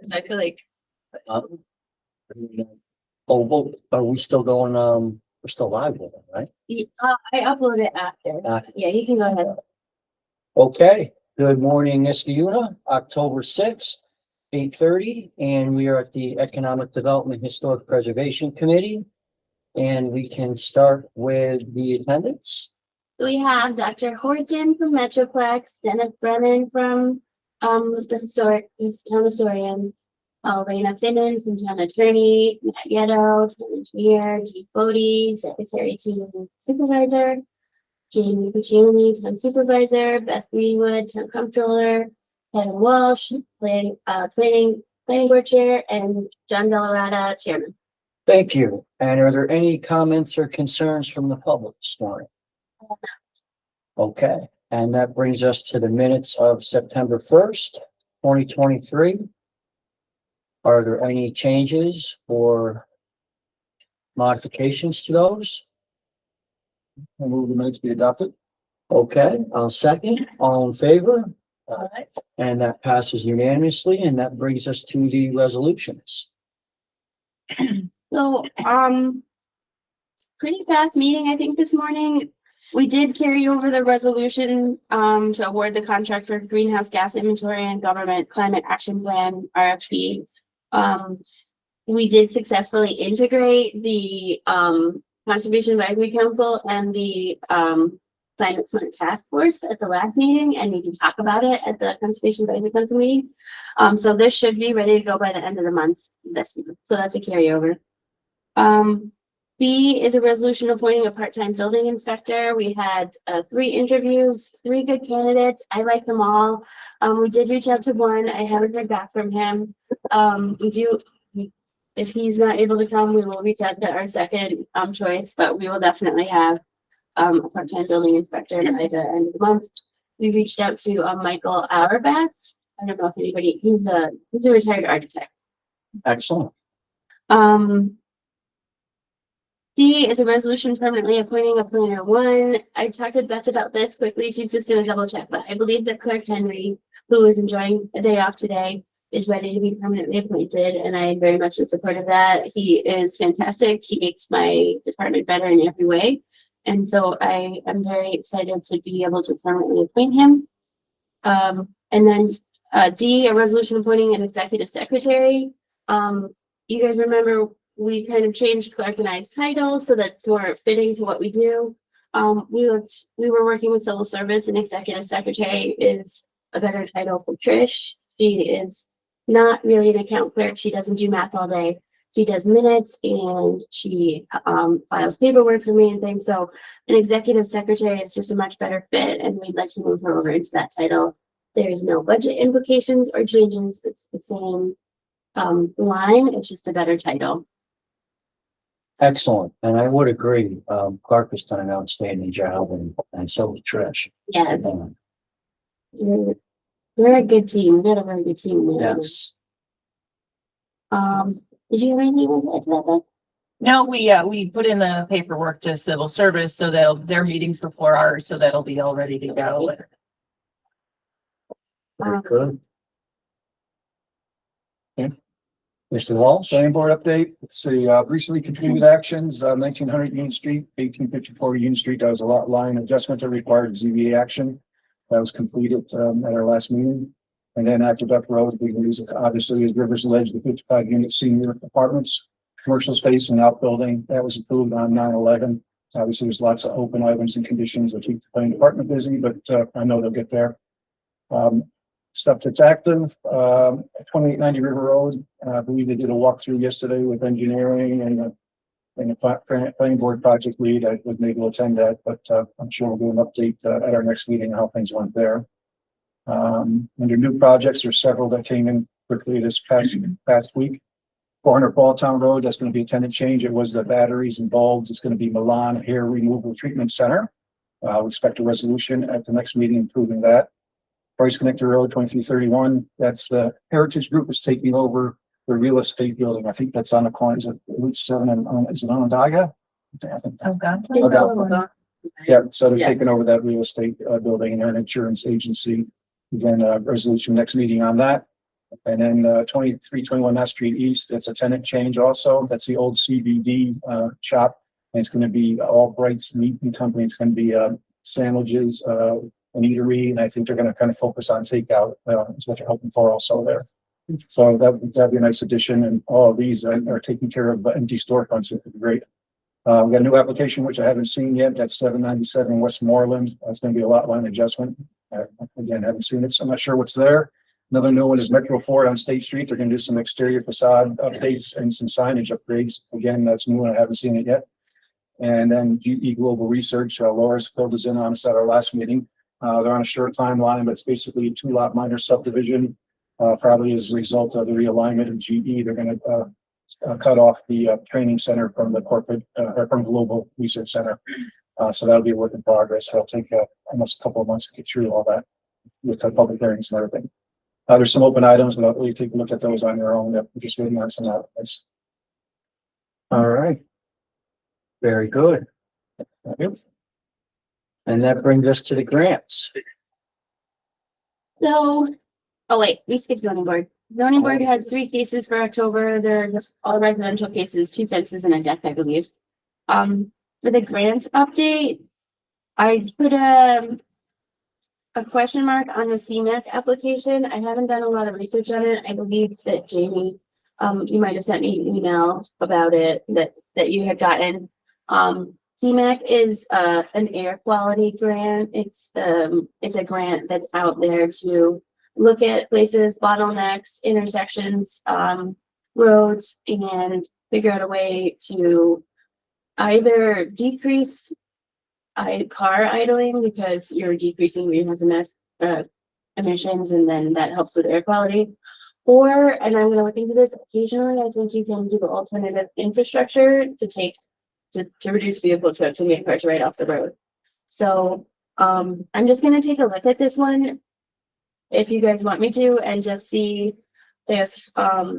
So I feel like Oh, well, are we still going, we're still live with it, right? I upload it after. Yeah, you can go ahead. Okay, good morning, Niskayuna, October 6th, 8:30, and we are at the Economic Development Historic Preservation Committee. And we can start with the attendance. We have Dr. Horton from Metroplex, Dennis Brennan from the town historian, Elena Finnan from town attorney, Matt Yetto, town engineer, Chief Bodie, secretary to supervisor, Jamie Puccioni, town supervisor, Beth Greenwood, town comptroller, Kevin Walsh, planning board chair, and John Delarada, chairman. Thank you. And are there any comments or concerns from the public this morning? Okay, and that brings us to the minutes of September 1st, 2023. Are there any changes or modifications to those? I move the minutes be adopted. Okay, I'll second. All in favor? Aye. And that passes unanimously, and that brings us to the resolutions. So, pretty fast meeting, I think, this morning. We did carry over the resolution, to award the contract for greenhouse gas inventory and government climate action plan, RFP. We did successfully integrate the, Conservation Advisory Council and the, Climate Smart Task Force at the last meeting, and we can talk about it at the Conservation Advisory Council meeting. So this should be ready to go by the end of the month this year. So that's a carryover. B is a resolution appointing a part-time building inspector. We had 3 interviews, 3 good candidates. I like them all. We did reach out to one. I haven't heard back from him. If he's not able to come, we will reach out to our second choice, but we will definitely have a part-time building inspector by the end of the month. We reached out to Michael Auerbach. I don't know if anybody, he's a retired architect. Excellent. D is a resolution permanently appointing a planner 1. I talked with Beth about this quickly. She's just going to double check, but I believe that Clark Henry, who is enjoying a day off today, is ready to be permanently appointed, and I am very much in support of that. He is fantastic. He makes my department better in every way, and so I am very excited to be able to permanently appoint him. And then D, a resolution appointing an executive secretary. You guys remember we kind of changed Clark and I's title so that's more fitting to what we do. We were working with civil service, and executive secretary is a better title for Trish. She is not really an account clerk. She doesn't do math all day. She does minutes, and she files paperwork for me and things. So an executive secretary is just a much better fit, and we'd like to move her over into that title. There's no budget implications or changes. It's the same line. It's just a better title. Excellent. And I would agree. Clark has done an outstanding job, and so did Trish. Yeah. We're a good team. We got a very good team. Yes. Did you have anything to add to that, Beth? No, we put in the paperwork to civil service, so their meetings before ours, so that'll be all ready to go. Very good. Okay. Mr. Walsh? Planning board update. Let's see, recently completed actions, 1900 Union Street, 1854 Union Street. That was a lot line adjustment that required ZBA action. That was completed at our last meeting. And then after Duck Road, we use obviously as Rivers Ledge, the 55 unit senior apartments, commercial space and outbuilding. That was approved on 9/11. Obviously, there's lots of open items and conditions that keep the planning department busy, but I know they'll get there. Stuff that's active, 2890 River Road. I believe they did a walkthrough yesterday with engineering and a planning board project lead. I wasn't able to attend that, but I'm sure we'll do an update at our next meeting how things went there. Under new projects, there's several that came in quickly this past week. 400 Balltown Road, that's going to be a tenant change. It was the batteries and bulbs. It's going to be Milan Hair Removal Treatment Center. We expect a resolution at the next meeting approving that. Price Connector Road, 2331. That's the Heritage Group is taking over the real estate building. I think that's on the corner. Is it Route 7 and is it Onondaga? Oh, God. Yeah, so they're taking over that real estate building and they're an insurance agency. Again, resolution next meeting on that. And then 2321 Knott Street East, it's a tenant change also. That's the old CBD shop. And it's going to be All Brights Meat and Company. It's going to be sandwiches, an eatery, and I think they're going to kind of focus on takeout. Is what they're hoping for also there. So that'd be a nice addition. And all of these are taking care of empty storefronts, which would be great. We got a new application, which I haven't seen yet. That's 797 Westmoreland. It's going to be a lot line adjustment. Again, haven't seen it, so I'm not sure what's there. Another new one is Metro Ford on State Street. They're going to do some exterior facade updates and some signage upgrades. Again, that's new and I haven't seen it yet. And then GE Global Research, Laura's filled us in on us at our last meeting. They're on a short timeline, but it's basically a 2-lot minor subdivision. Probably as a result of the realignment of GE, they're going to cut off the training center from the corporate or from Global Research Center. So that'll be a work in progress. It'll take almost a couple of months to get through all that with the public hearings and everything. There's some open items, but I'll let you take a look at those on your own. We're just waiting on some outlets. All right. Very good. And that brings us to the grants. So, oh wait, we skipped zoning board. Zoning board had 3 cases for October. They're just all residential cases, 2 fences and a deck, I believe. For the grants update, I put a question mark on the CMAQ application. I haven't done a lot of research on it. I believe that Jamie, you might have sent me an email about it that you had gotten. CMAQ is an air quality grant. It's a grant that's out there to look at places, bottlenecks, intersections, roads, and figure out a way to either decrease car idling because you're decreasing greenhouse emissions, and then that helps with air quality. Or, and I'm going to look into this occasionally, I think you can do alternative infrastructure to reduce vehicle trips and get cars right off the road. So I'm just going to take a look at this one if you guys want me to, and just see if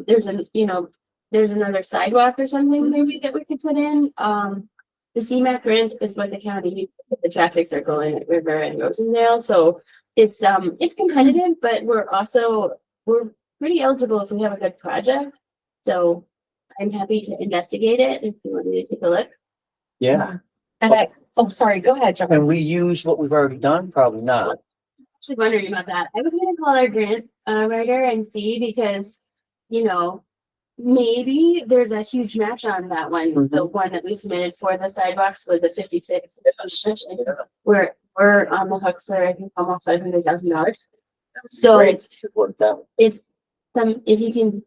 there's another sidewalk or something maybe that we could put in. The CMAQ grant is what the county, the traffic circle in River and Rosendale. So it's competitive, but we're pretty eligible, so we have a good project. So I'm happy to investigate it if you want me to take a look. Yeah. And sorry, go ahead, John. Can we use what we've already done? Probably not. Actually wondering about that. I was gonna call our grant writer and see, because maybe there's a huge match on that one. Mhm. The one that we submitted for the sidewalks was a 56. We're on the hook for I think almost $500,000. So Great. Worked out. if you can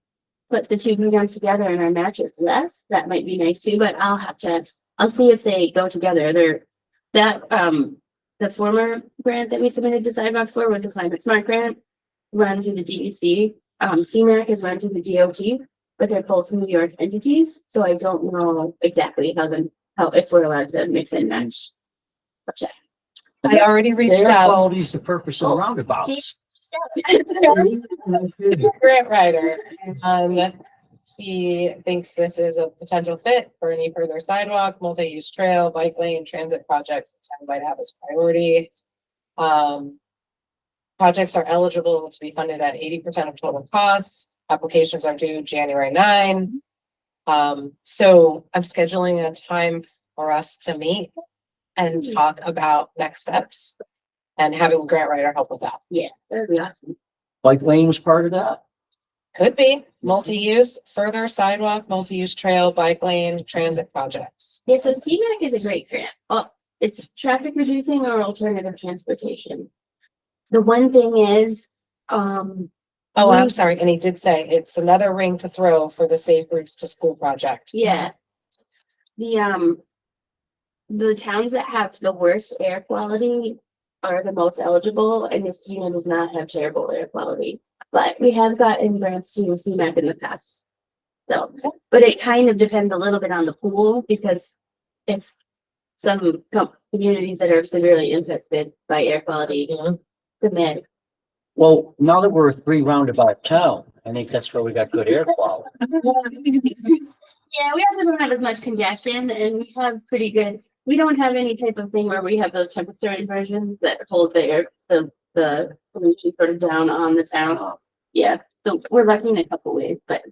put the 2 programs together and our match is less, that might be nice too. But I'll see if they go together. The former grant that we submitted to sidewalks for was a Climate Smart grant run through the DEC. CMAQ is run through the DOT, but they're both New York entities. So I don't know exactly how if we're allowed to mix and match. I'll check. I already reached Air out quality is the purpose of the roundabouts. to the grant writer. He thinks this is a potential fit for any further sidewalk, multi-use trail, bike lane, transit projects the town might have as priority. Projects are eligible to be funded at 80% of total costs. Applications are due January 9. So I'm scheduling a time for us to meet and talk about next steps and having a grant writer help with that. Yeah, that'd be awesome. Bike lane was part of that. Could be multi-use, further sidewalk, multi-use trail, bike lane, transit projects. Yeah, so CMAQ is a great grant. It's traffic reducing or alternative transportation. The one thing is, Oh, I'm sorry. And he did say it's another ring to throw for the Safe Routes to School project. yeah. The towns that have the worst air quality are the most eligible, and this unit does not have terrible air quality. But we have gotten grants to CMAQ in the past. So, but it kind of depends a little bit on the pool, because if some communities that are severely impacted by air quality, submit. Well, now that we're a 3 roundabout town, I think that's where we got good air quality. Yeah, we also don't have as much congestion, and we have pretty good. We don't have any type of thing where we have those temperature inversions that hold the pollution sort of down on the town. Yeah, So we're lucky in a couple ways, but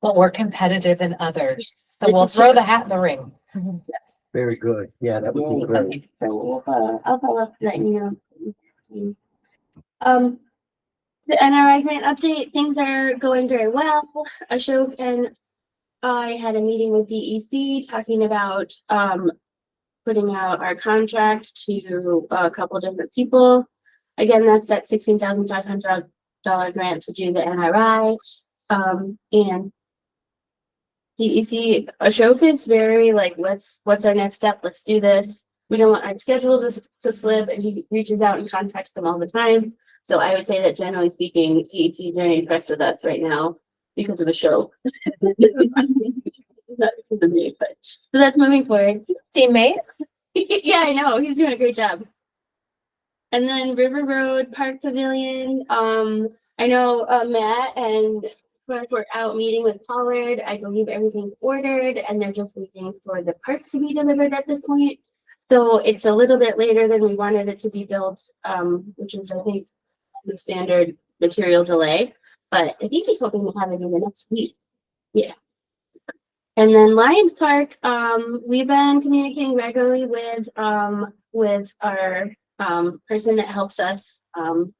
But we're competitive in others, so we'll throw the hat in the ring. Very good. Yeah, that would be great. so I'll follow up, letting you know. The NRI grant update, things are going very well. Ashok and I had a meeting with DEC talking about putting out our contract to a couple different people. Again, that's that $16,500 grant to do the NRI. And DEC, Ashok is very like, what's our next step? Let's do this. We don't want our schedule to slip, and he reaches out and contacts them all the time. So I would say that generally speaking, DEC is very impressed with us right now because of the show. Not because of me, but so that's moving forward. Teammate? Yeah, I know. He's doing a great job. And then River Road Park Pavilion. I know Matt and Clark were out meeting with Pollard. I believe everything's ordered, and they're just waiting for the parts to be delivered at this point. So it's a little bit later than we wanted it to be built, which is, I think, the standard material delay. But I think he's hoping to have it in the next week. Yeah. And then Lions Park, we've been communicating regularly with our person that helps us. Thank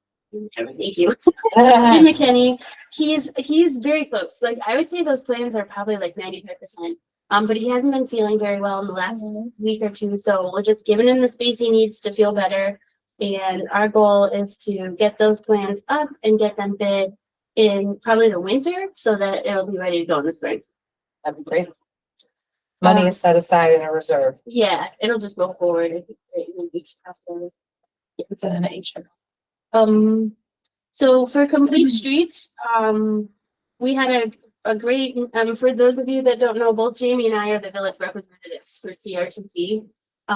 you. Jim McKinney. He's very close. Like I would say those plans are probably like 95%. But he hasn't been feeling very well in the last week or two. So we're just giving him the space he needs to feel better. And our goal is to get those plans up and get them bid in probably the winter so that it'll be ready to go in the spring. That'd be great. Money is set aside in a reserve. Yeah, it'll just go forward. It'd be great in each after. It's an nature. So for complete streets, we had a great, for those of you that don't know, both Jamie and I are the village representatives for CRTC,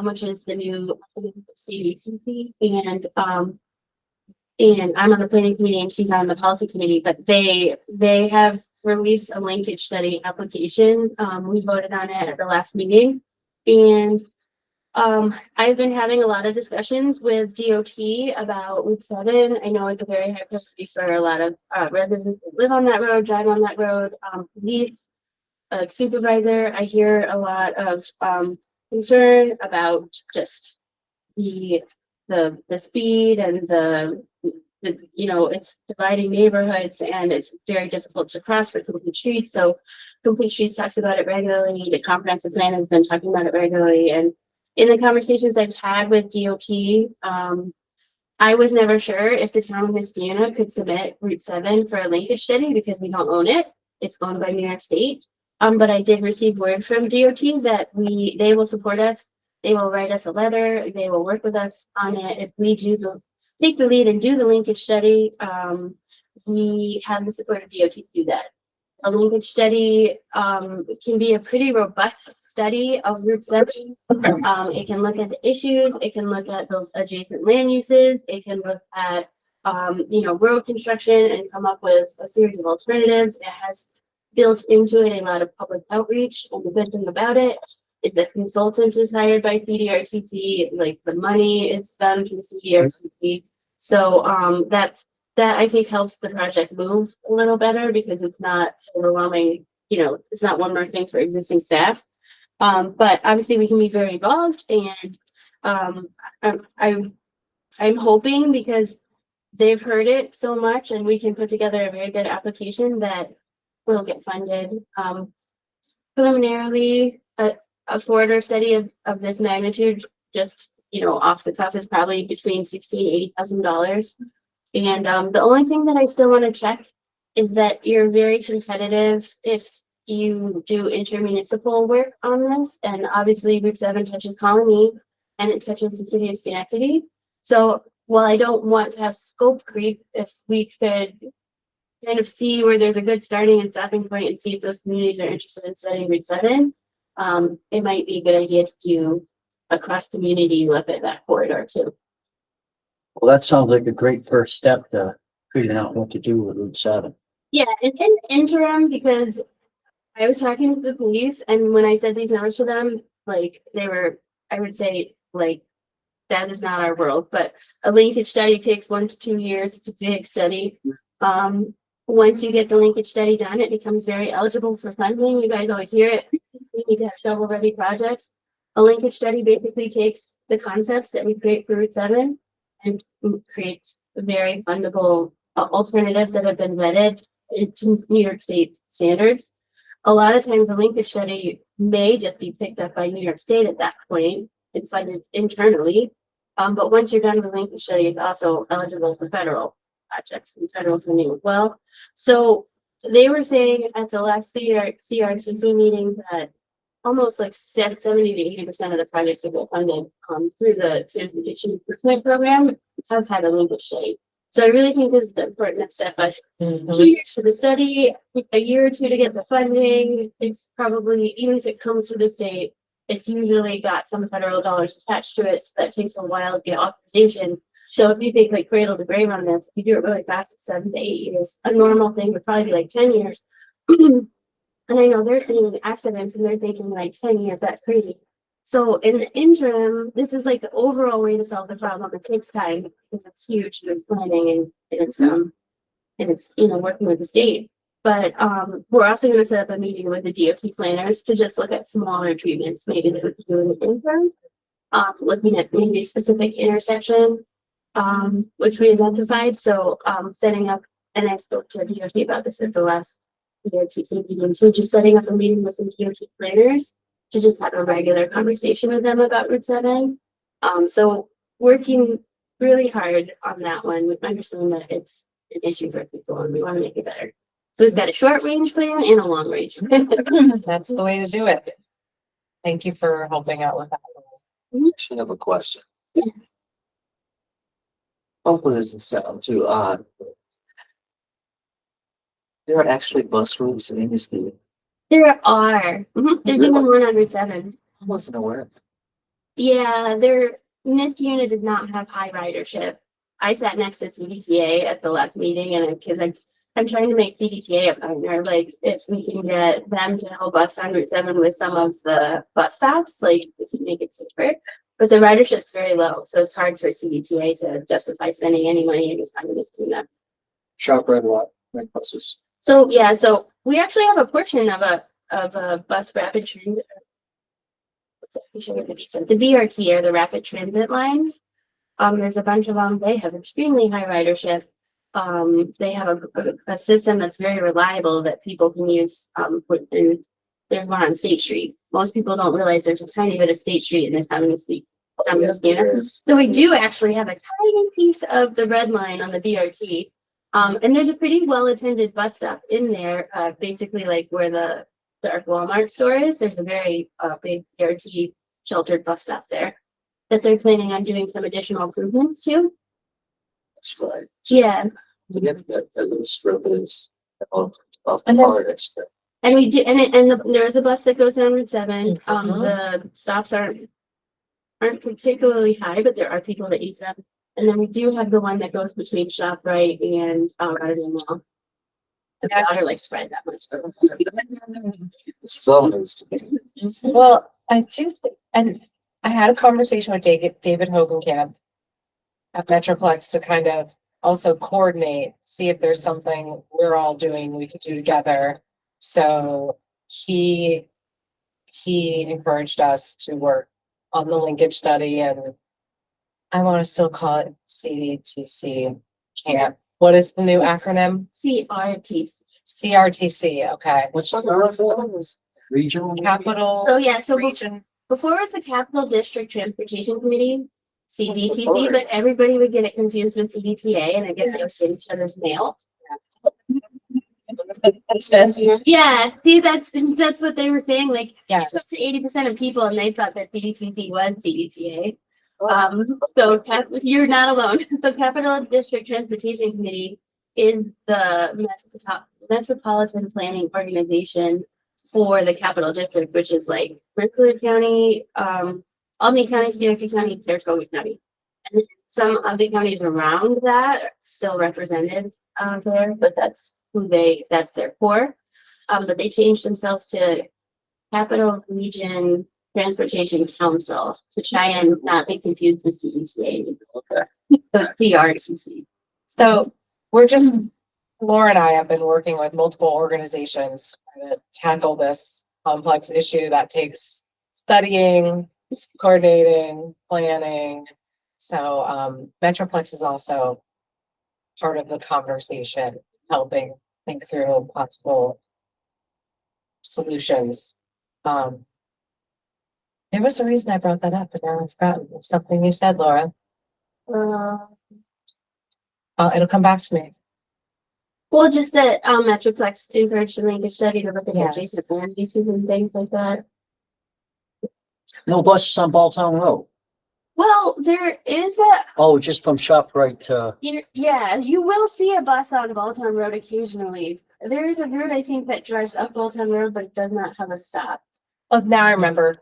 which is the new CVTC, and I'm on the planning committee and she's on the policy committee, but they have released a linkage study application. We voted on it at the last meeting, and I've been having a lot of discussions with DOT about Route 7. I know it's a very high priority for a lot of residents that live on that road, drive on that road. Police, supervisor, I hear a lot of concern about just the speed and the it's dividing neighborhoods and it's very difficult to cross for complete streets. So complete streets talks about it regularly. The comprehensive plan has been talking about it regularly, and in the conversations I've had with DOT, I was never sure if the town of Nistiana could submit Route 7 for a linkage study because we don't own it. It's owned by New York State. But I did receive word from DOT that they will support us. They will write us a letter. They will work with us on it. If we take the lead and do the linkage study, we have the support of DOT to do that. A linkage study can be a pretty robust study of Route 7. It can look at the issues, it can look at the adjacent land uses, it can look at road construction and come up with a series of alternatives. It has built into it a lot of public outreach, and the good thing about it is that consultant is hired by CDRTC, like the money is spent through CDRTC. So that I think helps the project move a little better because it's not overwhelming, it's not one more thing for existing staff. But obviously we can be very involved, and I'm hoping because they've heard it so much and we can put together a very good application that will get funded. Preliminarily, a corridor study of this magnitude, just off the cuff, is probably between $60,000 and $80,000. And the only thing that I still want to check is that you're very competitive if you do intermunicipal work on this. And obviously Route 7 touches Colony and it touches the city of Schenectady. So while I don't want to have scope creep, if we could kind of see where there's a good starting and stopping point and see if those communities are interested in studying Route 7, it might be a good idea to do a cross community look at that corridor too. Well, that sounds like a great first step to figuring out what to do with Route 7. Yeah, and in interim, because I was talking to the police, and when I said these numbers to them, like I would say, like, that is not our world, but a linkage study takes 1 to 2 years. It's a big study. Once you get the linkage study done, it becomes very eligible for funding. You guys always hear it. We need to have shovel-ready projects. A linkage study basically takes the concepts that we create for Route 7 and creates very fundable alternatives that have been vetted to New York State standards. A lot of times a linkage study may just be picked up by New York State at that point and funded internally. But once you're done with the linkage study, it's also eligible for federal projects and federal funding as well. So they were saying at the last CRTC meeting that almost like 70 to 80% of the projects that get funded through the Transportation Improvement Program have had a linkage study. So I really think this is the important next step. But 2 years for the study, a year or two to get the funding. It's probably, even if it comes through the state, it's usually got some federal dollars attached to it. So that takes a while to get authorization. So if you think like cradle to grave on this, if you do it really fast, it's 7 to 8 years. A normal thing would probably be like 10 years. And I know they're seeing accidents and they're thinking like 10 years, that's crazy. So in the interim, this is like the overall way to solve the problem. It takes time because it's huge and it's planning and it's working with the state. But we're also going to set up a meeting with the DOT planners to just look at smaller treatments, maybe that we could do in the interim, looking at maybe a specific intersection, which we identified. So setting up, and I spoke to DOT about this at the last EDHPEC meeting. So just setting up a meeting with some DOT planners to just have a regular conversation with them about Route 7. So working really hard on that one with understanding that it's an issue for people and we want to make it better. So we've got a short range plan and a long range plan. That's the way to do it. Thank you for helping out with that. I actually have a question. Hopefully this doesn't sound too odd. There are actually bus routes in this city. There are. There's even one on Route 7. I wasn't aware. Yeah, Nisk does not have high ridership. I sat next to CDTA at the last meeting, and because I'm trying to make CDTA a partner, like if we can get them to help us on Route 7 with some of the bus stops, like we can make it safer. But the ridership's very low, so it's hard for CDTA to justify spending any money in responding to Nisk. Shop red lot, red buses. So yeah, so we actually have a portion of a bus rapid transit. The BRT or the rapid transit lines. There's a bunch of them. They have extremely high ridership. They have a system that's very reliable that people can use. There's one on State Street. Most people don't realize there's a tiny bit of State Street in the town of State. So we do actually have a tiny piece of the red line on the BRT. And there's a pretty well-attended bus stop in there, basically like where the Walmart store is. There's a very big BRT sheltered bus stop there that they're planning on doing some additional improvements to. That's right. Yeah. Forget that little strip is of And there's- hard extra. And we do, there is a bus that goes down Route 7. The stops aren't particularly high, but there are people that use them. And then we do have the one that goes between ShopRite and Artisan Mall. And my daughter likes to ride that much. So news to me. Well, I do, and I had a conversation with David Hogenkamp at Metroplex to kind of also coordinate, see if there's something we're all doing we could do together. So he encouraged us to work on the linkage study, and I want to still call it CDTC. Can't. What is the new acronym? CRTC. CRTC. Okay. What's the regional? Capital. So yeah, so Region. before it was the Capital District Transportation Committee, CDTC, but everybody would get it confused with CDTA, and I guess they would send each other's mail. Yeah, see, that's what they were saying. Like, Yeah. up to 80% of people, and they thought that CDTC was CDTA. So you're not alone. The Capital District Transportation Committee is the metropolitan planning organization for the Capital District, which is like Rensselaer County, Albany County, Schenectady County, Saratoga County. And some of the counties around that are still represented there, but that's their core. But they changed themselves to Capital Region Transportation Council to try and not be confused with CDCA. The DRCC. So we're just Laura and I have been working with multiple organizations to tackle this complex issue that takes studying, coordinating, planning. So Metroplex is also part of the conversation, helping think through possible solutions. There was a reason I brought that up, but now I've forgotten something you said, Laura. It'll come back to me. Well, just that, Metroplex encouraged the linkage study to look at Yes. adjacent land uses and things like that. No buses on Balltown Road. Well, there is a, Oh, just from ShopRite to, yeah, you will see a bus on Balltown Road occasionally. There is a route, I think, that drives up Balltown Road, but it does not have a stop. Oh, now I remember.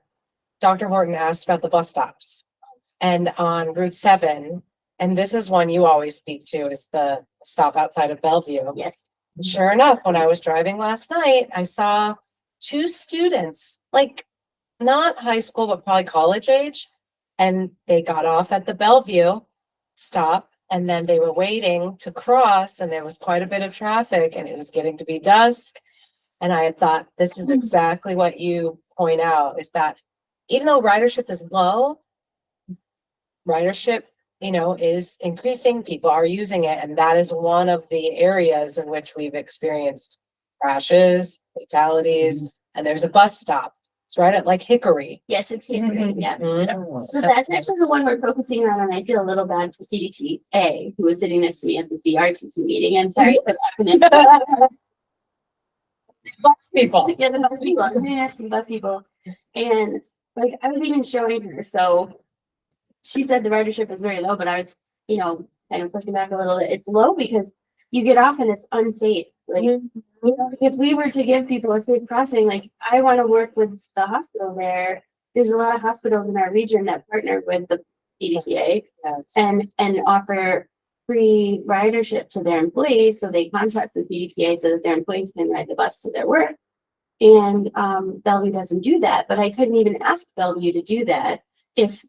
Dr. Horton asked about the bus stops. And on Route 7, and this is one you always speak to, is the stop outside of Bellevue. Yes. Sure enough, when I was driving last night, I saw two students, like not high school, but probably college age. And they got off at the Bellevue stop, and then they were waiting to cross, and there was quite a bit of traffic, and it was getting to be dusk. And I had thought, this is exactly what you point out, is that even though ridership is low, ridership, is increasing, people are using it, and that is one of the areas in which we've experienced crashes, fatalities, and there's a bus stop. It's right at like Hickory. Yes, it's here, yeah. Mhm. So that's actually the one we're focusing on, and I feel a little bad for CDTA, who was sitting next to me at the CRTC meeting. I'm sorry for that. Bus people. Yeah, the bus people, I'm gonna ask some bus people. And like, I was even showing her, so she said the ridership is very low, but I was, kind of pushing back a little bit. It's low because you get off and it's unsafe. Like, if we were to give people a safe crossing, like, I want to work with the hospital there. There's a lot of hospitals in our region that partner with the EDHPEC and offer free ridership to their employees. So they contract with EDHPEC so that their employees can ride the bus to their work. And Bellevue doesn't do that, but I couldn't even ask Bellevue to do that if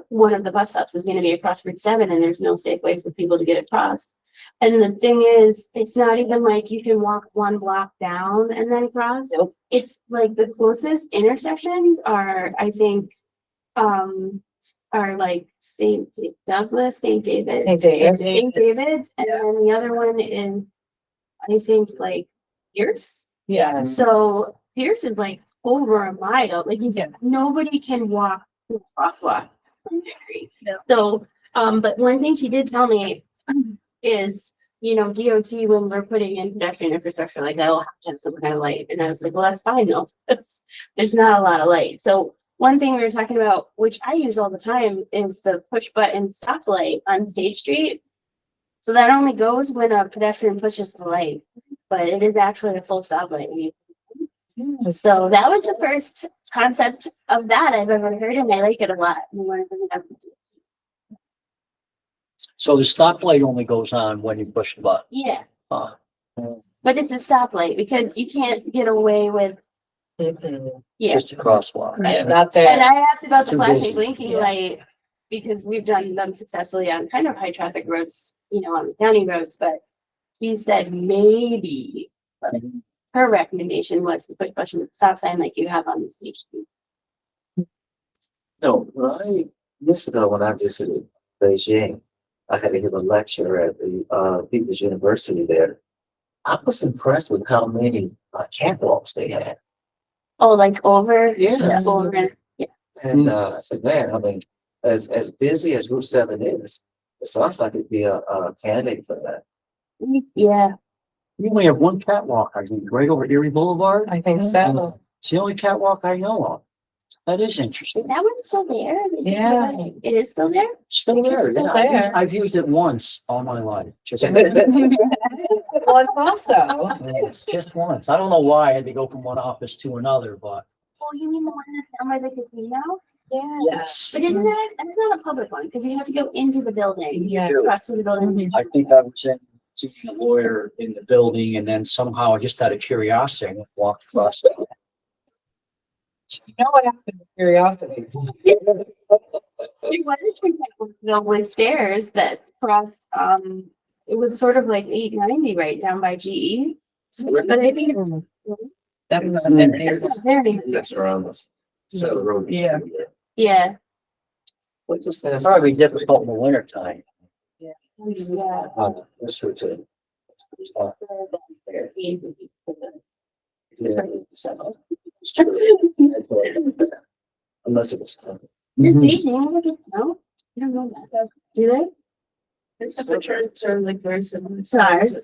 one of the bus stops is going to be across Route 7 and there's no safe way for people to get across. And the thing is, it's not even like you can walk one block down and then cross. Nope. It's like the closest intersections are, I think, are like St. Douglas, St. David. St. David. St. David's, and then the other one is, I think, like Pierce. Yeah. So Pierce is like over a mile, like nobody can walk through a crosswalk. So, but one thing she did tell me is, DOT, when we're putting in pedestrian infrastructure like that, will have to have some kind of light. And I was like, well, that's fine though. There's not a lot of light. So one thing we were talking about, which I use all the time, is the push button stoplight on State Street. So that only goes when a pedestrian pushes the light, but it is actually a full stoplight. So that was the first concept of that I've ever heard, and I like it a lot. We want to bring it up. so the stoplight only goes on when you push the button. Yeah, Uh, but it's a stoplight because you can't get away with, Mhm. yeah. Just a crosswalk. Yeah, not And there. I asked about the Too flashing busy. blinking Yeah. light because we've done them successfully on kind of high traffic roads, on the county roads, but he said maybe. But her recommendation was to put push stop sign like you have on the stage. No, years ago when I visited Beijing, I had to give a lecture at the People's University there. I was impressed with how many catwalks they had. Oh, like over? Yes. Over and And I said, man, I mean, as busy as Route 7 is, it sounds like it'd be a candidate for that. yeah. We only have one catwalk, I think, right over Erie Boulevard. I think so. It's the only catwalk I know of. That is interesting. That one's still there? Yeah. It is still there? Still think it's there, still yeah. there. I've used it once all my life. Just One also. yes, just once. I don't know why I had to go from one office to another, but Oh, you mean the one that's down by the casino? Yeah. yes. But isn't that's not a public one, because you have to go into the building. Yeah. Across to the building. I think I was in seeing a lawyer in the building, and then somehow, just out of curiosity, I walked across it. You know what happened to curiosity? There was a train that was filled with stairs that crossed, it was sort of like 890 right down by GE. But I think it's That was there. very, That's around us. So the road. Yeah. yeah, What just It's probably difficult in the winter time. yeah. That's true too. It's true. Unless it was. Does Mhm. Beijing get snow? I don't know that. Do they? The temperatures are like very similar. To ours?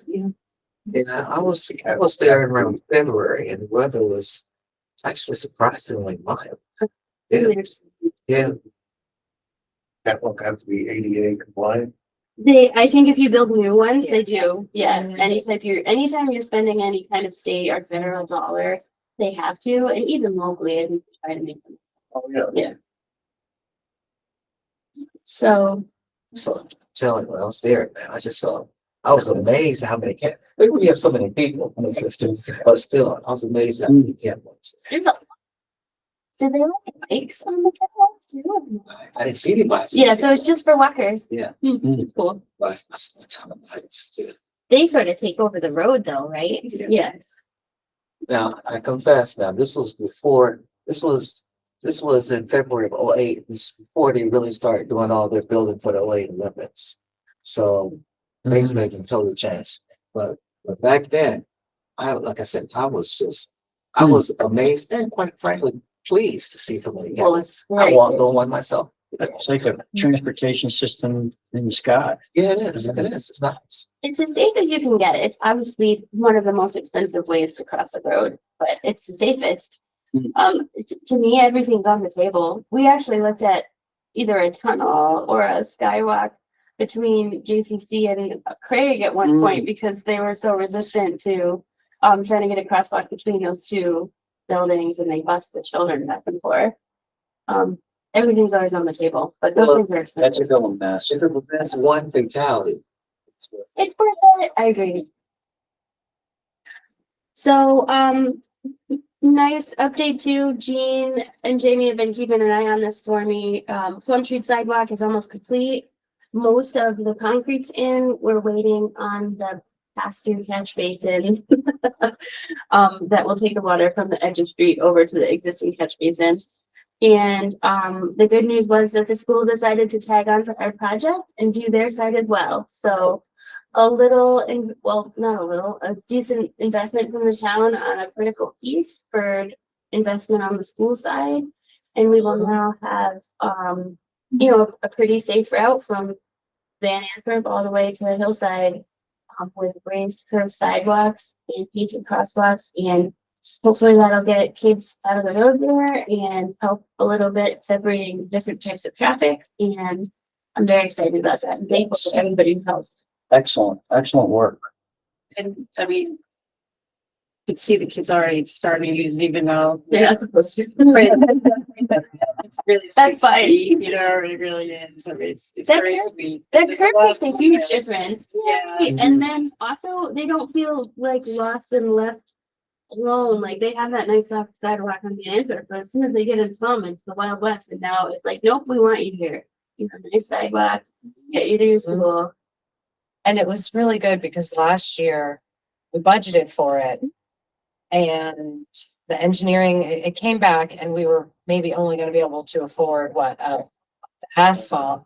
Yeah, I was there around February and the weather was actually surprisingly mild. Yeah, yeah. That one got to be ADA compliant. I think if you build new ones, they do. Yeah, anytime you're spending any kind of state or federal dollar, they have to, and even locally, I think they try to make them. Oh, yeah. Yeah. So, So telling when I was there, man, I just saw, I was amazed at how many camp, maybe we have so many people, makes us too, but still, I was amazed at how many camp was. do they like bikes on the catwalks too? I didn't see anybody. Yeah, so it's just for walkers. Yeah. It's cool. But I saw a ton of lights too. They sort of take over the road though, right? Yeah. Yeah. Now, I confess now, this was in February of '08. This is before they really started doing all their building for the '08 Olympics. So things made them totally change. But back then, like I said, I was amazed and quite frankly pleased to see so many Well, guys. it's I great. walked on one myself. It's like a transportation system in the sky. Yeah, it is. It is. It's nice. It's as safe as you can get. It's obviously one of the most expensive ways to cross a road, but it's the safest. To me, everything's on the table. We actually looked at either a tunnel or a skywalk between JCC and Craig at one point because they were so resistant to trying to get a crosswalk between those two buildings, and they bust the children back and forth. Everything's always on the table, but those Well, things are That's expensive. a going mess. If it prevents one fatality, it's worth It's worth it. I agree. So, nice update too. Jean and Jamie have been keeping an eye on this for me. Plum Street sidewalk is almost complete. Most of the concrete's in. We're waiting on the pass-through catch basin that will take the water from the edge of street over to the existing catch basin. And the good news was that the school decided to tag on for our project and do their side as well. So a little, well, not a little, a decent investment from the town on a critical piece for investment on the school side. And we will now have, a pretty safe route from Van Antwerp all the way to the hillside with raised curved sidewalks and painted crosswalks, and hopefully that'll get kids out of the road there and help a little bit separating different types of traffic. And I'm very excited about that. I'm thankful for everybody's help. Excellent work. And I mean, you could see the kids already starting to use it, even though They're not supposed to. it's really. That's fine. sweet, you know, it really is. I mean, it's That very curve- sweet. That There's curve lot makes a of huge progress. difference. Yeah. Yay. And then also they don't feel like lost and left alone. Like they have that nice soft sidewalk on the answer, but as soon as they get in Plum, it's the Wild West. And now it's like, nope, we want you here. You have a nice sidewalk, get you to your school. And it was really good because last year we budgeted for it. And the engineering, it came back and we were maybe only gonna be able to afford asphalt.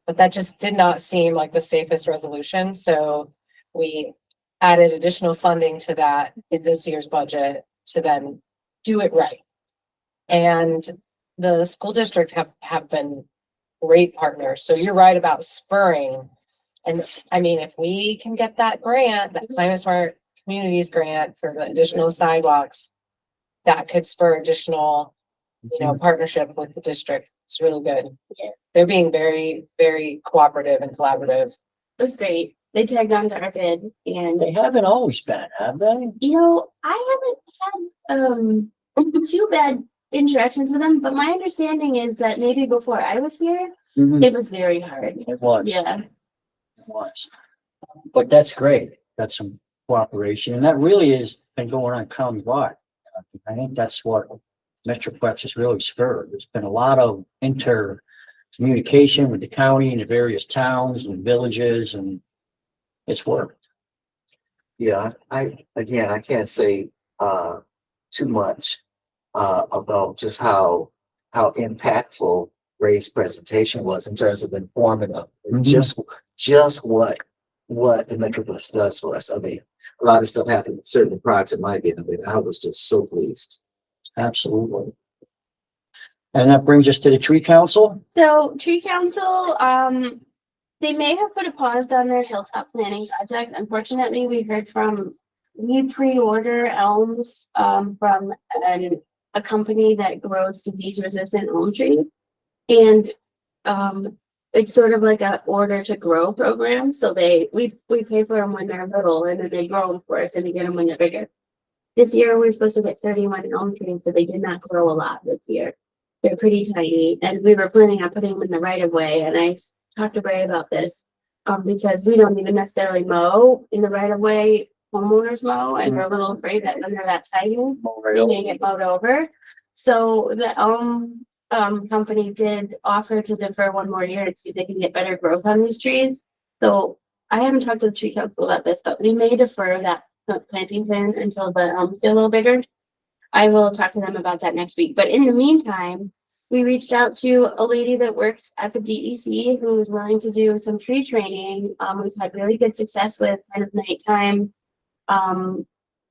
But that just did not seem like the safest resolution, so we added additional funding to that in this year's budget to then do it right. And the school district have been great partners, so you're right about spurring. And I mean, if we can get that grant, that Climate Smart Communities grant for the additional sidewalks, that could spur additional, partnership with the district. It's really good. Yeah. They're being very, very cooperative and collaborative. It was great. They tagged on to our bid, and They haven't always been, have they? I haven't had too bad interactions with them, but my understanding is that maybe before I was here, it was very hard. It was. Yeah. It was. But that's great. That's some cooperation, and that really has been going on countywide. I think that's what Metroplex has really spurred. There's been a lot of communication with the county and the various towns and villages, and it's worked. Yeah, again, I can't say, too much, about just how impactful Ray's presentation was in terms of informative. It's just what the Metroplex does for us. I mean, a lot of stuff happened certainly prior to my getting there. I was just so pleased. Absolutely. And that brings us to the tree council. So tree council, they may have put a pause on their hilltop planning project. Unfortunately, we pre-order elms, from a company that grows disease resistant elm trees. And, it's sort of like a order to grow program. So we pay for them when they're little and then they grow them for us and we get them when they're bigger. This year, we were supposed to get 31 elm trees, so they did not grow a lot this year. They're pretty tiny, and we were planning on putting them in the right of way, and I talked to Ray about this, because we don't even necessarily mow in the right of way, homeowners mow, and we're a little afraid that when they're that tiny, they may get mowed over. So the company did offer to defer one more year to see if they can get better growth on these trees. So I haven't talked to the tree council about this, but we may defer that planting plan until the elms get a little bigger. I will talk to them about that next week. But in the meantime, we reached out to a lady that works at the DEC who's willing to do some tree training. We've had really good success with kind of nighttime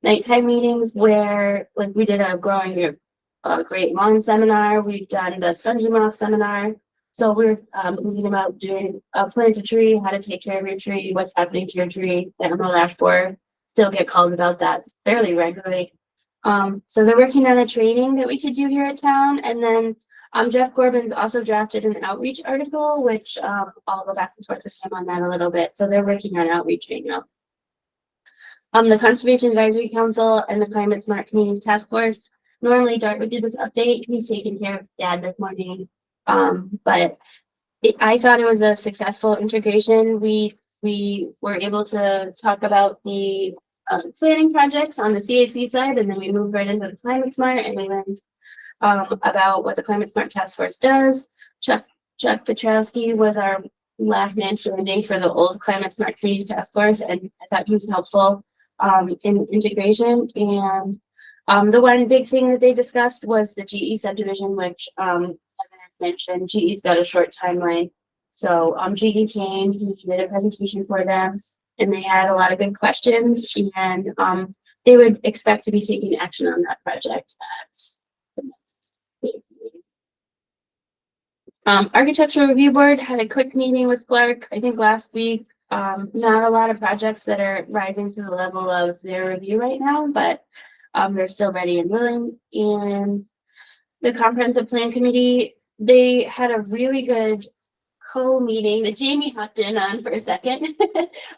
meetings where, like, we did a growing a great lawn seminar. We've done the spongy moth seminar. So we're thinking about doing plant a tree, how to take care of your tree, what's happening to your tree, the Emerald Ash Borer. Still get called about that fairly regularly. So they're working on a training that we could do here at town. And then Jeff Corbin also drafted an outreach article, which I'll go back and forth with him on that a little bit. So they're working on outreach right now. The Conservation Advisory Council and the Climate Smart Communities Task Force. Normally Dart would do this update. He's taking care of Dad this morning. But I thought it was a successful integration. We were able to talk about the planning projects on the CAC side, and then we moved right into the Climate Smart, and we learned about what the Climate Smart Task Force does. Chuck Petrowski was our last man standing for the old Climate Smart Communities Task Force, and I thought he was helpful in integration. And the one big thing that they discussed was the GE subdivision, which Evan mentioned. GE's got a short timeline. So GE came, he did a presentation for them, and they had a lot of good questions, and they would expect to be taking action on that project at the next meeting. Architectural Review Board had a quick meeting with Clark, I think last week. Not a lot of projects that are rising to the level of their review right now, but they're still ready and willing. And the Comprehensive Plan Committee, they had a really good co-meeting that Jamie hopped in on for a second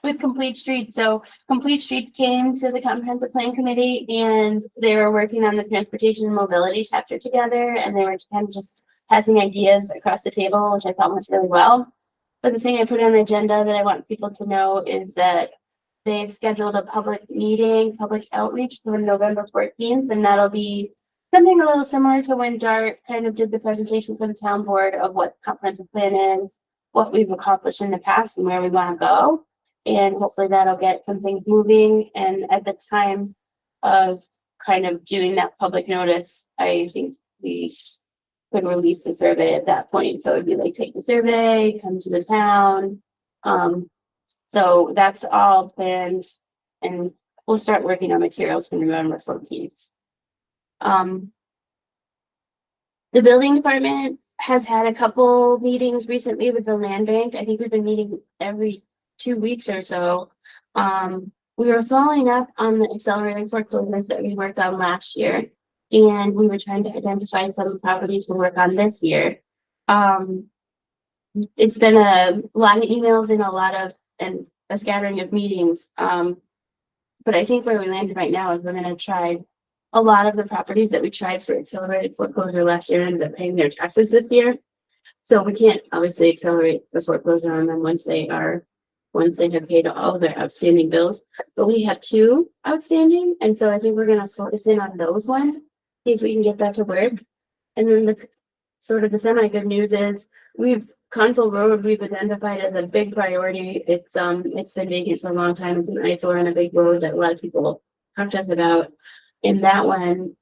with Complete Streets. So Complete Streets came to the Comprehensive Plan Committee and they were working on the transportation and mobility chapter together, and they were kind of just passing ideas across the table, which I thought went really well. But the thing I put on the agenda that I want people to know is that they've scheduled a public meeting, public outreach for November 14th, and that'll be something a little similar to when Dart kind of did the presentation for the town board of what the comprehensive plan is, what we've accomplished in the past and where we want to go. And hopefully that'll get some things moving. And at the time of kind of doing that public notice, I think we could release the survey at that point. So it'd be like, take the survey, come to the town. So that's all planned, and we'll start working on materials for November 14th. The building department has had a couple meetings recently with the land bank. I think we've been meeting every 2 weeks or so. We were following up on the accelerated foreclosures that we worked on last year, and we were trying to identify some properties to work on this year. It's been a lot of emails and a scattering of meetings. But I think where we landed right now is we're going to try a lot of the properties that we tried for accelerated foreclosure last year ended up paying their taxes this year. So we can't obviously accelerate the foreclosure on them once they have paid all of their outstanding bills. But we have 2 outstanding, and so I think we're going to focus in on those ones, see if we can get that to work. And then the sort of the semi good news is we've Council Road, we've identified as a big priority. It's been vacant for a long time. It's an eyesore on a big road that a lot of people talk to us about. And that one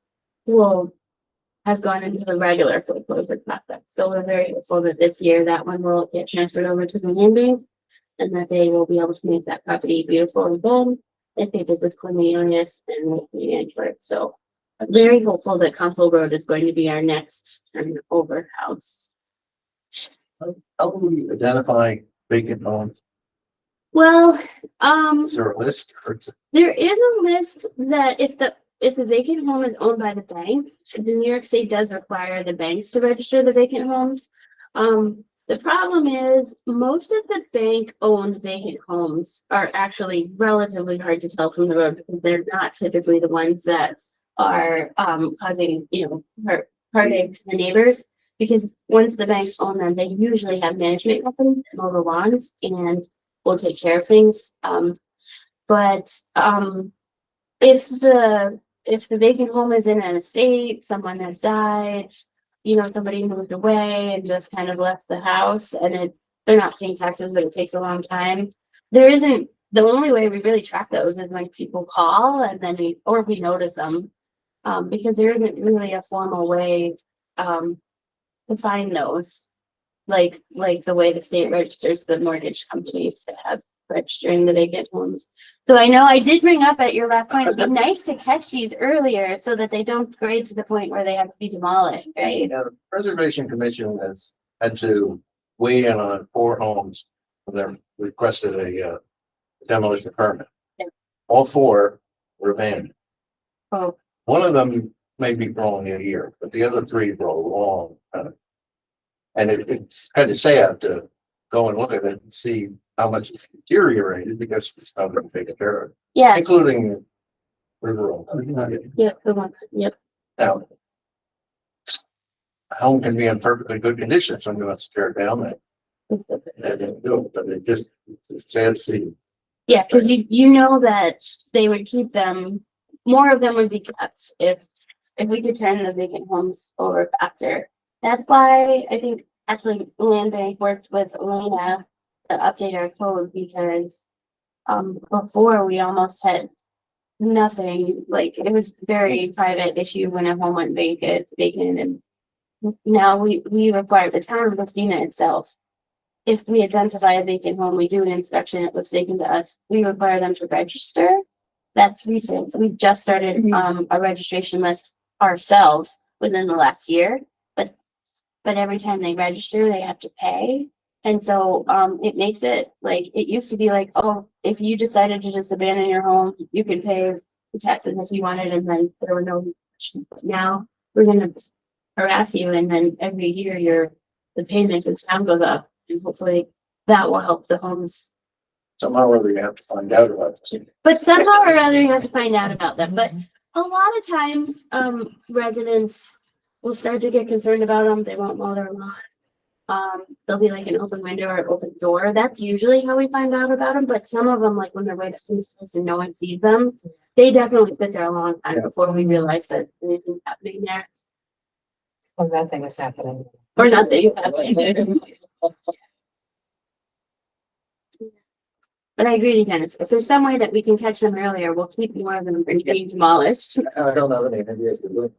has gone into the regular foreclosure process. So we're very hopeful that this year that one will get transferred over to the land bank and that they will be able to make that property beautiful again, like they did with Cornelius and with Antwerp. So I'm very hopeful that Council Road is going to be our next turnover house. How do we identify vacant homes? Well, Is there a list? there is a list that if the vacant home is owned by the bank, the New York State does require the banks to register the vacant homes. The problem is most of the bank-owned vacant homes are actually relatively hard to tell from the road because they're not typically the ones that are causing, heartache to the neighbors. Because once the banks own them, they usually have management companies that mow the lawns and will take care of things. But if the vacant home is in an estate, someone has died, somebody moved away and just kind of left the house and they're not paying taxes, but it takes a long time. The only way we really track those is when people call and then we notice them. Because there isn't really a formal way to find those, like the way the state registers the mortgage companies to have registering the vacant homes. So I know I did bring up at your last point, it'd be nice to catch these earlier so that they don't grade to the point where they have to be demolished, right? The Preservation Commission has had to weigh in on 4 homes when they requested a demolition permit. Yeah. All 4 were abandoned. Oh, One of them may be growing a year, but the other 3 grow long. And it's kind of sad to go and look at it and see how much it's deteriorated because it's not been taken care of, yeah, including rural. yeah, the one, yep. Now, a home can be in perfectly good condition, so I'm going to tear it down that. But it's sad to see. Yeah, because you know that they would keep them, more of them would be kept if we could turn the vacant homes over faster. That's why I think actually Land Bank worked with Elena to update our code because before we almost had nothing, like it was very private issue when a home went vacant and now we require the town of Christina itself. If we identify a vacant home, we do an inspection, it looks vacant to us, we require them to register. That's recent. We've just started a registration list ourselves within the last year, but every time they register, they have to pay. And so it makes it like, it used to be like, oh, if you decided to just abandon your home, you could pay the taxes if you wanted, and then there were no questions. Now we're gonna harass you, and then every year the payments in town goes up, and hopefully that will help the homes. Somehow or other you have to find out about this. But somehow or other you have to find out about them. But a lot of times residents will start to get concerned about them. They won't mow their lawn. There'll be like an open window or open door. That's usually how we find out about them. But some of them, like when they're right up and no one sees them, they definitely sit there a long time before we realize that anything's happening there. Or nothing is happening. Or nothing is happening. But I agree with Dennis. If there's some way that we can catch them earlier, we'll keep more of them from being demolished. I don't know any ideas to do.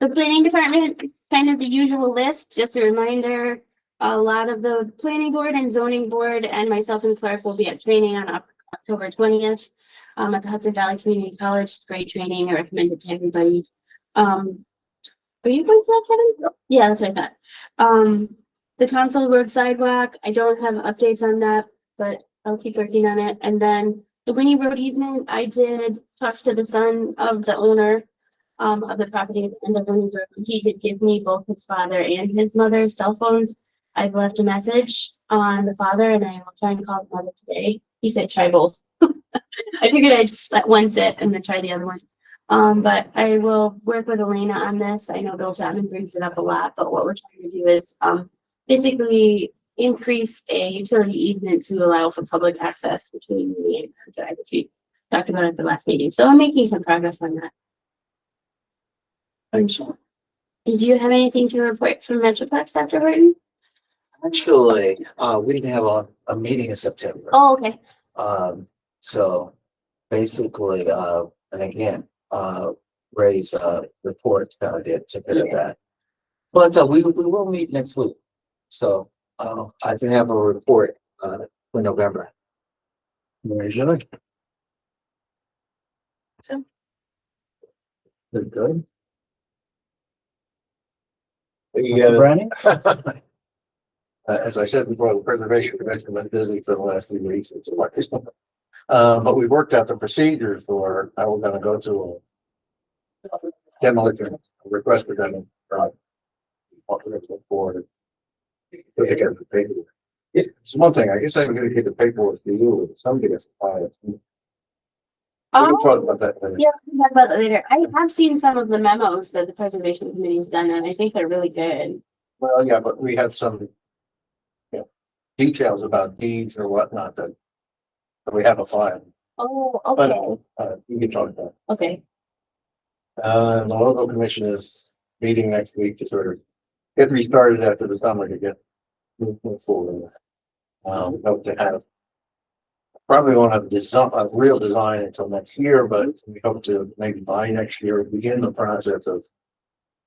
The planning department, kind of the usual list, just a reminder, a lot of the planning board and zoning board and myself and Clark will be at training on October 20th at the Hudson Valley Community College. It's great training. I recommend it to everybody. Are you going to that, Kevin? Yep. Yeah, that's what I thought. The Council Road sidewalk, I don't have updates on that, but I'll keep working on it. And then the Winnie Road easement, I did talk to the son of the owner of the property at the end of Winnie Road. He did give me both his father and his mother's cell phones. I've left a message on the father and I will try and call the mother today. He said try both. I figured I'd just let one sit and then try the other one. But I will work with Elena on this. I know Bill Chapman brings it up a lot, but what we're trying to do is basically increase a utility easement to allow for public access between me and the drive, which we talked about at the last meeting. So I'm making some progress on that. Excellent. Did you have anything to report from Metroplex, Dr. Horton? Actually, we didn't have a meeting in September. Oh, okay. So basically, and again, Ray's, report kind of did take care of that. But, we will meet next week. So, I can have a report, for November. Very good. So- Good. Yeah. Brandon? As I said before, the preservation commission been busy for the last few weeks. But we worked out the procedures for how we're gonna go to a demolition, a request for demolition. What we're gonna look for. Put together the paperwork. It's one thing, I guess I'm gonna get the paperwork to you, somebody has to file it. We'll talk about that later. Yeah, we can talk about that later. I have seen some of the memos that the preservation committee has done, and I think they're really good. Well, yeah, but we had some details about deeds or whatnot that we have a file. Oh, But, okay, you can talk about. okay. The local commission is meeting next week to sort of get restarted after the summer to get move forward with that. Hope to have. Probably won't have a real design until next year, but we hope to maybe by next year, begin the process of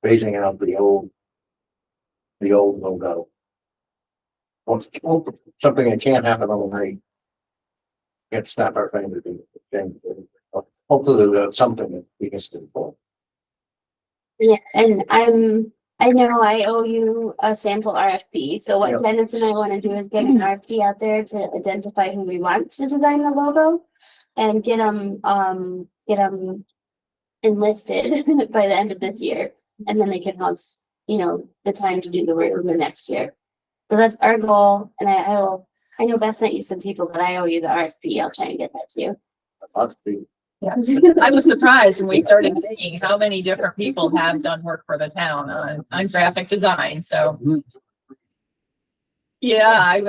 phasing out the old logo. Something that can't happen overnight. Can't snap our fingers and change it. Hopefully we'll have something that we can still for. Yeah, and I know I owe you a sample RFP, so what Yeah. Dennis and I wanna do is get an RFP out there to identify who we want to design the logo. And get them enlisted by the end of this year, and then they can have, the time to do the work the next year. So that's our goal, and I know Beth sent you some people, but I owe you the RFP, I'll try and get that to you. Must be. Yes, I was surprised when we started seeing how many different people have done work for the town on graphic design, so. Yeah,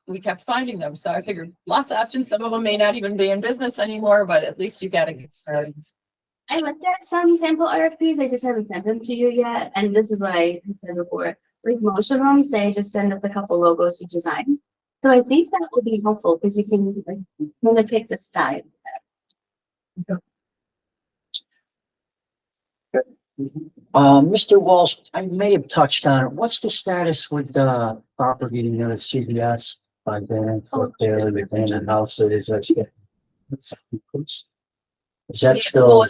we kept finding them, so I figured lots of options, some of them may not even be in business anymore, but at least you gotta get started. I looked at some sample RFPs, I just haven't sent them to you yet, and this is what I had said before, like most of them say just send us a couple logos you design. So I think that would be helpful, because you can kind of pick the style. Mr. Walsh, I may have touched on it. What's the status with the property near the CVS by then, up there, the abandoned houses? Is that still?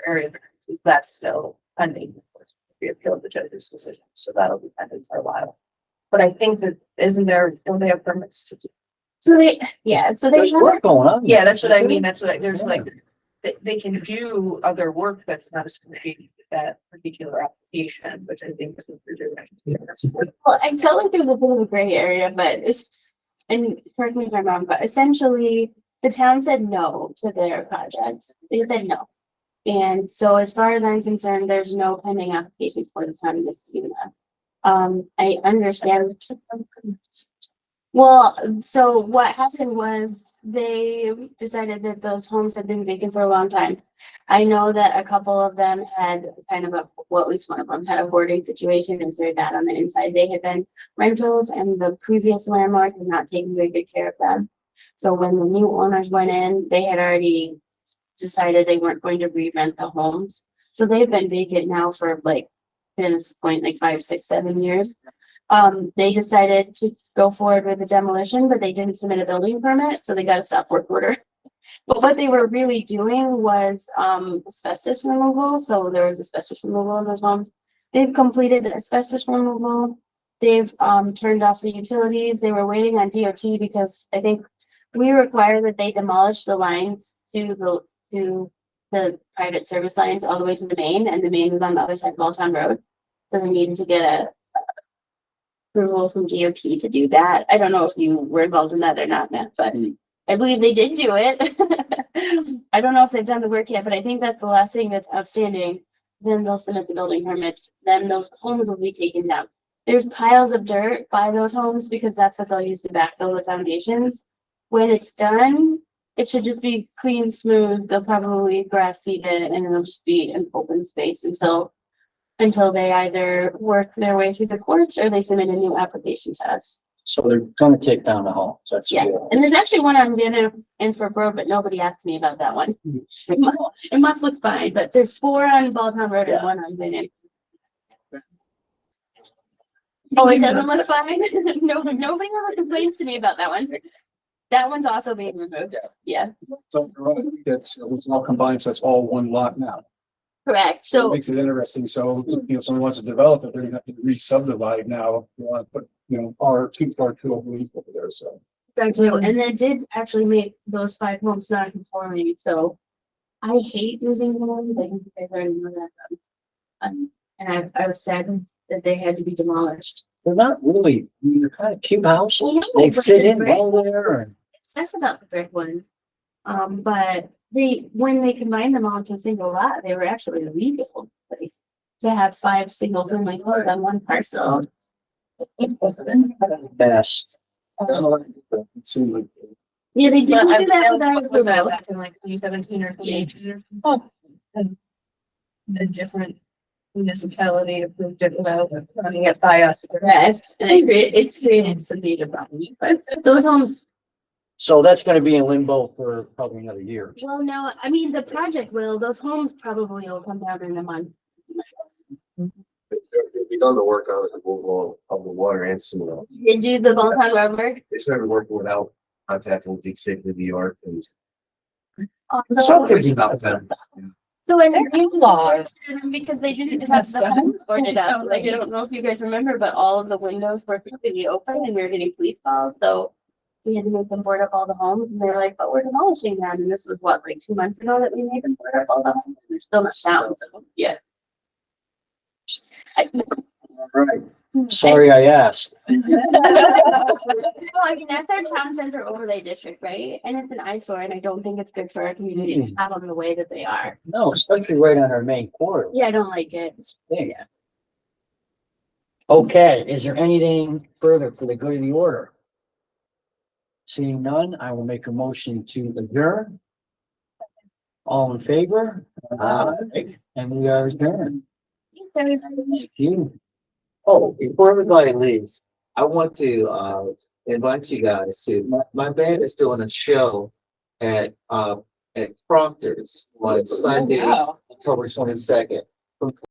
Area, that's still pending. We appealed the judge's decision, so that'll be pending for a while. But I think that, don't they have permits to do? So they have There's work going on. Yeah, that's what I mean, that's what, there's like, they can do other work that's not associated with that particular application, which I think is what they're doing. Well, I felt like there's a bit of a gray area, but and correct me if I'm wrong, but essentially the town said no to their project. They said no. And so as far as I'm concerned, there's no pending applications for the town of Muskegon. I understand. Well, so what happened was they decided that those homes had been vacant for a long time. I know that a couple of them had kind of at least one of them had a hoarding situation. It was very bad on the inside. They had been rentals, and the previous landlord had not taken very good care of them. So when the new owners went in, they had already decided they weren't going to re-rent the homes. So they've been vacant now for like, at this point, like 5, 6, 7 years. They decided to go forward with the demolition, but they didn't submit a building permit, so they got a stop work order. But what they were really doing was asbestos removal. So there was asbestos removal in those homes. They've completed the asbestos removal. They've turned off the utilities. They were waiting on DOT because I think we require that they demolish the lines to the private service lines all the way to the main, and the main is on the other side of Balltown Road. So we needed to get a approval from DOT to do that. I don't know if you were involved in that or not, Matt, but I believe they did do it. I don't know if they've done the work yet, but I think that's the last thing that's outstanding. Then they'll submit the building permits. Then those homes will be taken down. There's piles of dirt by those homes because that's what they'll use to backfill the foundations. When it's done, It should just be clean, smooth. They'll probably grass seed it and it'll just be an open space until they either work their way through the courts or they submit a new application to us. So they're gonna take down the homes. That's Yeah, good. and there's actually one on Vanna and for Road, but nobody asked me about that one. It must look fine, but there's 4 on Balltown Road and 1 on Vanna. Oh, it doesn't look fine? No, nobody ever complains to me about that one. That one's also being removed. Yeah, So it's all combined, so it's all one lot now. correct. So it So, makes it interesting. So, someone wants to develop it, they're gonna have to re-subdivide now. You want to put, R2, I believe over there, so. I do, and they did actually make those 5 homes non-conforming, so I hate losing homes. I think you guys already know that. And I was sad that they had to be demolished. They're not really, they're kind of cute houses. Well, no, They but fit they're in great. well there and. That's about the brick ones. But when they combined them all into a single lot, they were actually illegal. Place to have 5 single family homes on one parcel. Best. It seemed like Yeah, they didn't But do that what was that without. back in like 2017 or 2018? Oh. And a different municipality approved it without running it by us. Yes, and it's created some major problems, but those homes, So that's gonna be in limbo for probably another year. well, no, I mean, the project will, those homes probably will come down in a month. We've done the work on the removal of the water and sewer. Did you the Bolton Road work? They started working without contacting the state of New York and. Something about them. So I They're in-laws. because they didn't have the homes boarded up. Like, I don't know if you guys remember, but all of the windows were completely open and we were getting police calls, so we had to make them board up all the homes and they were like, but we're demolishing them. And this was what, like 2 months ago that we made them board up all the homes? They're still not down, so, yeah. Right. Sorry I asked. Well, I mean, that's our town center overlay district, right? And it's an eyesore and I don't think it's good for our community to have them the way that they are. No, especially right on our main corridor. Yeah, I don't like it. Yeah. Okay, is there anything further for the good of the order? Seeing none, I will make a motion to adjourn. All in favor? And we are adjourned. Thank you. Oh, before everybody leaves, I want to invite you guys to my band is doing a show at Proctor's on Sunday, Wow. October 22nd.